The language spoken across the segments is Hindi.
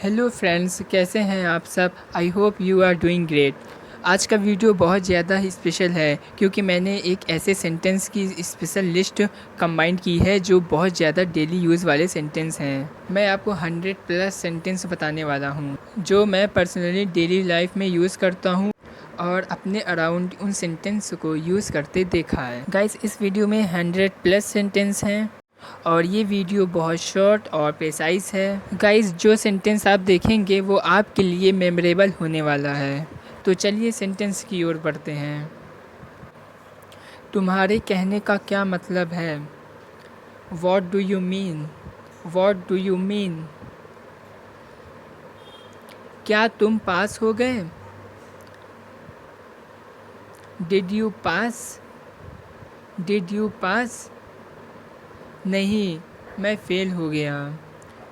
हेलो फ्रेंड्स, कैसे हैं आप सब। I hope you are doing great. आज का वीडियो बहुत ज़्यादा ही स्पेशल है क्योंकि मैंने एक ऐसे सेंटेंस की स्पेशल लिस्ट कंबाइन की है जो बहुत ज़्यादा डेली यूज़ वाले सेंटेंस हैं। मैं आपको 100 प्लस सेंटेंस बताने वाला हूँ जो मैं पर्सनली डेली लाइफ में यूज़ करता हूँ और अपने अराउंड उन सेंटेंस को यूज़ करते देखा है। गाइस, इस वीडियो में 100 प्लस सेंटेंस हैं और ये वीडियो बहुत शॉर्ट और प्रिसाइज है। गाइस, जो सेंटेंस आप देखेंगे वो आपके लिए मेमोरेबल होने वाला है। तो चलिए सेंटेंस की ओर बढ़ते हैं। तुम्हारे कहने का क्या मतलब है? What do you mean? What do you mean? क्या तुम पास हो गए? Did you pass? Did you pass? नहीं, मैं फेल हो गया।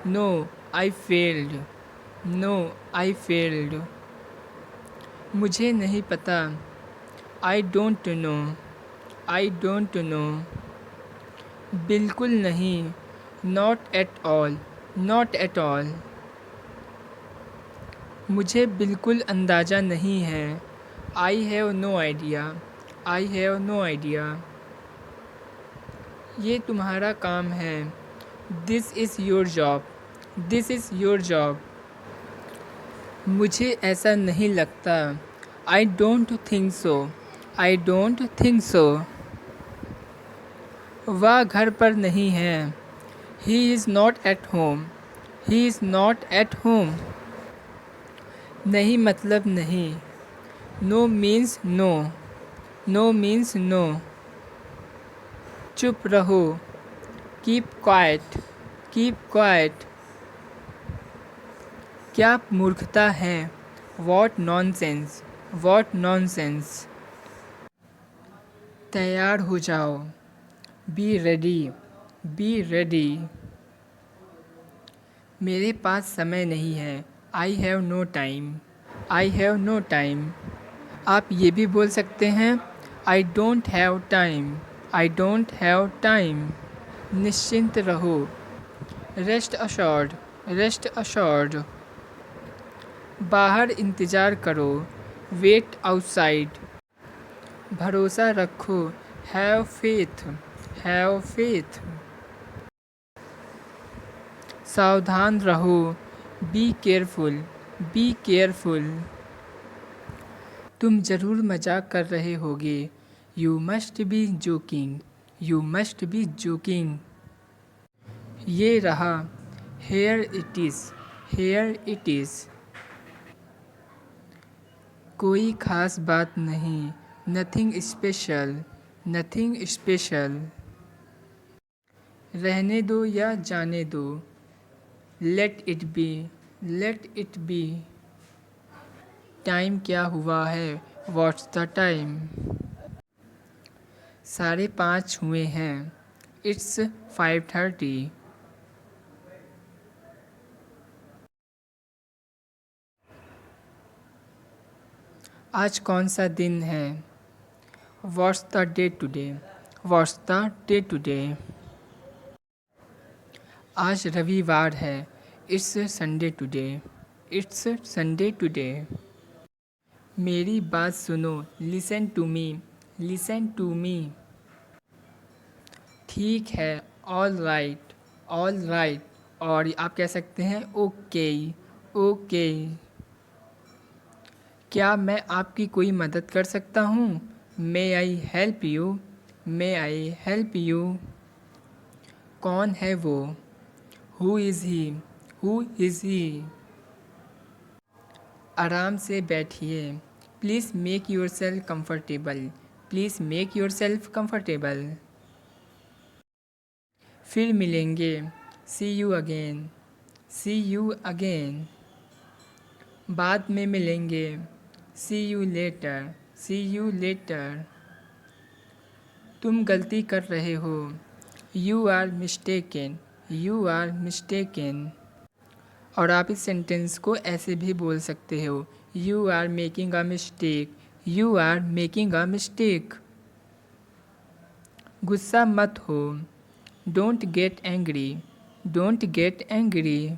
No, I failed. No, I failed. मुझे नहीं पता। I don't know. I don't know. बिल्कुल नहीं। Not at all. Not at all. मुझे बिल्कुल अंदाज़ा नहीं है। I have no idea. I have no idea. ये तुम्हारा काम है। This is your job. This is your job. मुझे ऐसा नहीं लगता। I don't think so. I don't think so. वह घर पर नहीं है। He is not at home. He is not at home. नहीं मतलब नहीं। No means no. No means no. चुप रहो। Keep quiet. Keep quiet. क्या मूर्खता है? What nonsense. What nonsense. तैयार हो जाओ। Be ready. Be ready. मेरे पास समय नहीं है। I have no time. I have no time. आप ये भी बोल सकते हैं, I don't have time. I don't have time. निश्चिंत रहो। Rest assured. Rest assured. बाहर इंतज़ार करो। Wait outside. भरोसा रखो। Have faith. Have faith. सावधान रहो। Be careful. Be careful. तुम ज़रूर मजाक कर रहे होगे। You must be joking. You must be joking. ये रहा। Here it is. Here it is. कोई ख़ास बात नहीं। Nothing special. Nothing special. रहने दो या जाने दो। Let it be. Let it be. Time क्या हुआ है? What's the time? 5:30 हुए हैं। इट्स 5:30। आज कौन सा दिन है? What's the day today? What's the day today? आज रविवार है। It's Sunday today. It's Sunday today. मेरी बात सुनो। Listen to me. Listen to me. ठीक है। All right. All right. और आप कह सकते हैं ओके। ओके। क्या मैं आपकी कोई मदद कर सकता हूँ? May I help you? May I help you? कौन है वो? Who is he? Who is he? आराम से बैठिए। Please make yourself comfortable. Please make yourself comfortable. फिर मिलेंगे। See you again. See you again. बाद में मिलेंगे। See you later. See you later. तुम गलती कर रहे हो। You are mistaken. You are mistaken. और आप इस सेंटेंस को ऐसे भी बोल सकते हो, you are making a mistake. You are making a mistake. गुस्सा मत हो। Don't get angry. Don't get angry.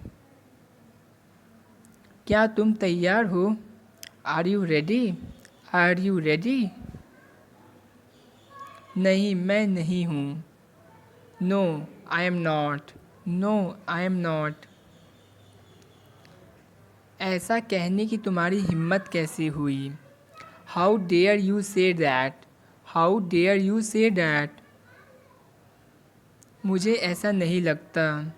क्या तुम तैयार हो? Are you ready? Are you ready? नहीं, मैं नहीं हूँ। No, I am not. No, I am not. ऐसा कहने की तुम्हारी हिम्मत कैसे हुई? How dare you say that? How dare you say that? मुझे ऐसा नहीं लगता।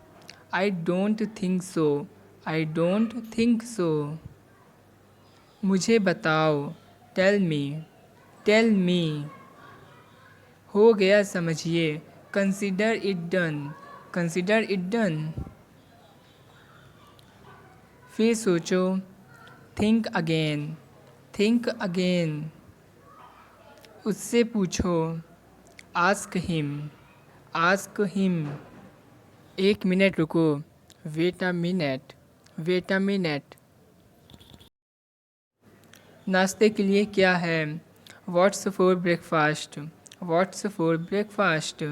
I don't think so. I don't think so. मुझे बताओ। Tell me. Tell me. हो गया समझिए। Consider it done. Consider it done. फिर सोचो। Think again. Think again. उससे पूछो। Ask him. Ask him. एक मिनट रुको। Wait a minute. Wait a minute. नाश्ते के लिए क्या है? What's for breakfast? What's for breakfast?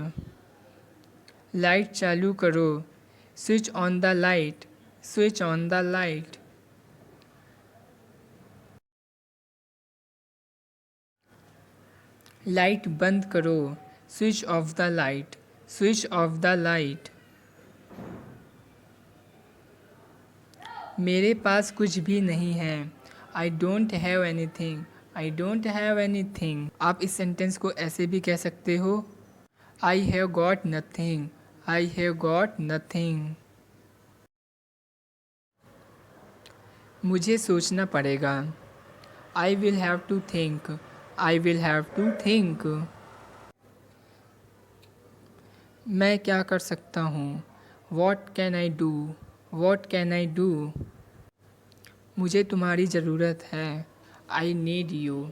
Light चालू करो। Switch on the light. Switch on the light. Light बंद करो। Switch off the light. Switch off the light. मेरे पास कुछ भी नहीं है। I don't have anything. I don't have anything. आप इस सेंटेंस को ऐसे भी कह सकते हो। I have got nothing. I have got nothing. मुझे सोचना पड़ेगा। I will have to think. I will have to think. मैं क्या कर सकता हूँ? What can I do? What can I do? मुझे तुम्हारी ज़रूरत है। I need you.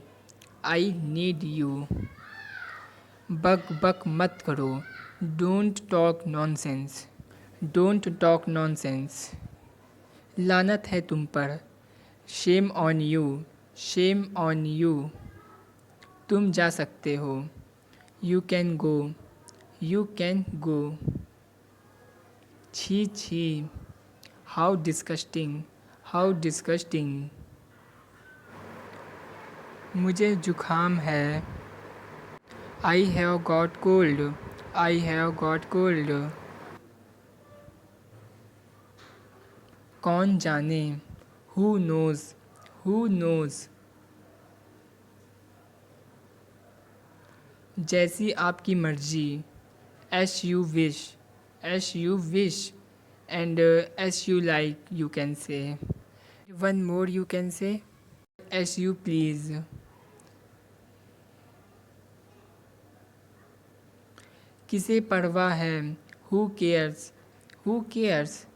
I need you. बक बक मत करो। Don't talk nonsense. Don't talk nonsense. लानत है तुम पर। Shame on you. Shame on you. तुम जा सकते हो। You can go. You can go. छी छी। How disgusting. How disgusting. मुझे जुखाम है। I have got cold. I have got cold. कौन जाने। Who nose. Who nose. जैसी आपकी मर्जी। S U wish. S U wish. And S U like you can से। One more you can say. As you please. किसे परवाह है? Who cares. Who cares.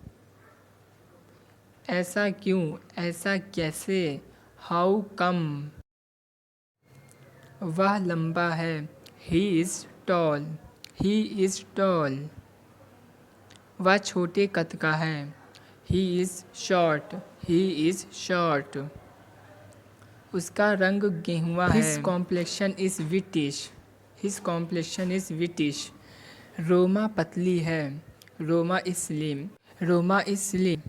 ऐसा क्यों? ऐसा कैसे? How come. वह लंबा है। He is tall. He is tall. वह छोटे कद का है। He is short. He is short. उसका रंग गेहुआ है। His complexion is whitish. His complexion is whitish. Roma पतली है। Roma is slim. Roma is slim.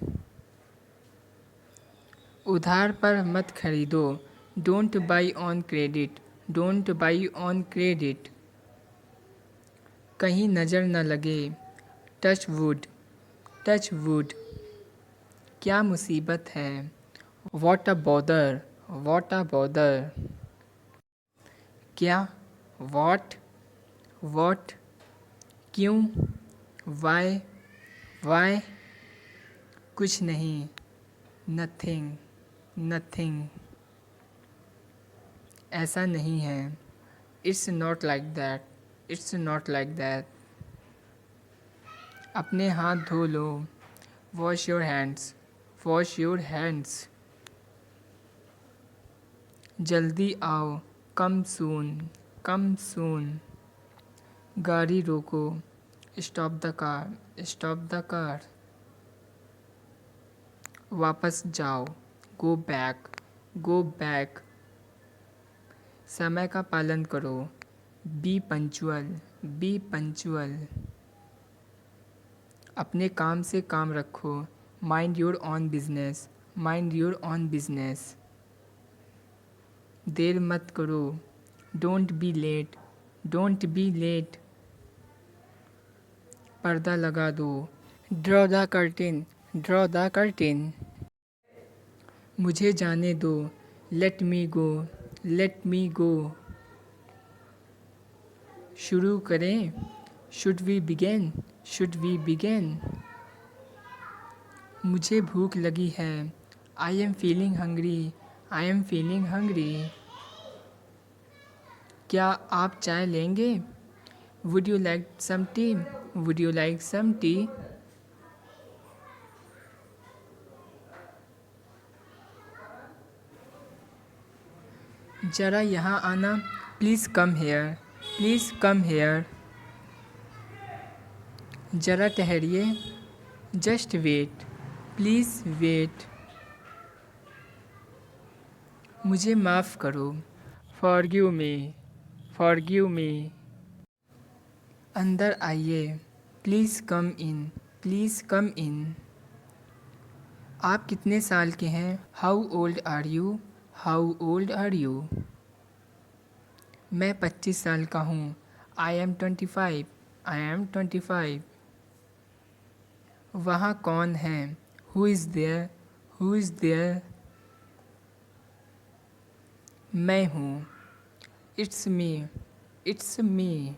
उधार पर मत खरीदो। Don't buy on credit. Don't buy on credit. कहीं नज़र न लगे। Touch wood. Touch wood. क्या मुसीबत है? What a bother. What a bother. क्या? वॉट। वॉट। क्यों? वाई। वाई। कुछ नहीं। नथिंग। नथिंग। ऐसा नहीं है। It's not like that. It's not like that. अपने हाथ धो लो। Wash your hands. Wash your hands. जल्दी आओ। Come soon. Come soon. गाड़ी रोको। Stop the car. Stop the car. वापस जाओ। Go back. Go back. समय का पालन करो। Be punctual. Be punctual. अपने काम से काम रखो। Mind your own business. Mind your own business. देर मत करो, don't be late, don't be late. पर्दा लगा दो, draw the curtain, draw the curtain. मुझे जाने दो, लेट मी गो, लेट मी गो। शुरू करें, should we begin, should we begin. मुझे भूख लगी है, I am feeling hungry, I am feeling hungry. क्या आप चाय लेंगे? Would you like some tea, would you like some tea. ज़रा यहाँ आना, please come here, please come here. ज़रा ठहरिए, जस्ट वेट, प्लीज़ वेट। मुझे माफ़ करो, फॉरगिव मी, फॉरगिव मी। अंदर आइए, प्लीज़ कम इन, प्लीज़ कम इन। आप कितने साल के हैं? How old are you, how old are you. मैं 25 साल का हूँ, आई एम 25, आई एम 25। वहाँ कौन है? Who is there, who is there. मैं हूँ, इट्स मी, इट्स मी।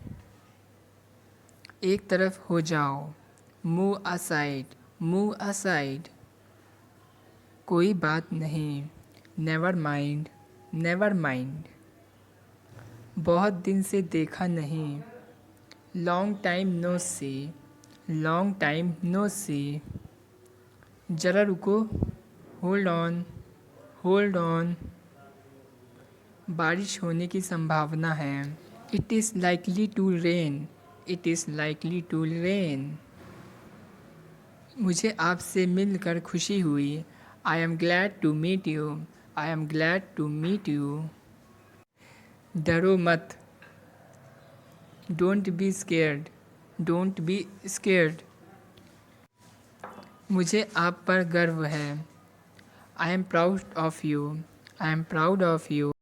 एक तरफ हो जाओ, मूव असाइड, मूव असाइड। कोई बात नहीं, नेवर माइंड, नेवर माइंड। बहुत दिन से देखा नहीं, लॉन्ग टाइम नो सी, लॉन्ग टाइम नो सी। ज़रा रुको, होल्ड ऑन, होल्ड ऑन। बारिश होने की संभावना है, it is likely to rain, it is likely to rain. मुझे आपसे मिलकर खुशी हुई, I am glad to meet you, I am glad to meet you. डरो मत, don't be scared, don't be scared. मुझे आप पर गर्व है, I am proud of you, I am proud of you.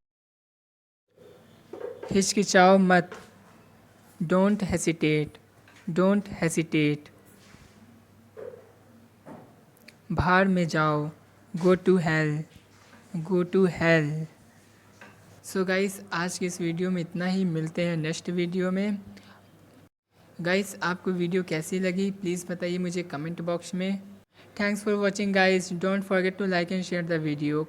हिचकिचाओ मत, डोंट हेसिटेट, डोंट हेसिटेट। बाहर में जाओ, go to hell, go to hell. So guys, आज की इस वीडियो में इतना ही, मिलते हैं नेक्स्ट वीडियो में। गाइस, आपको वीडियो कैसी लगी प्लीज़ बताइए मुझे कमेंट बॉक्स में। Thanks for watching guys, don't forget to like and share the video.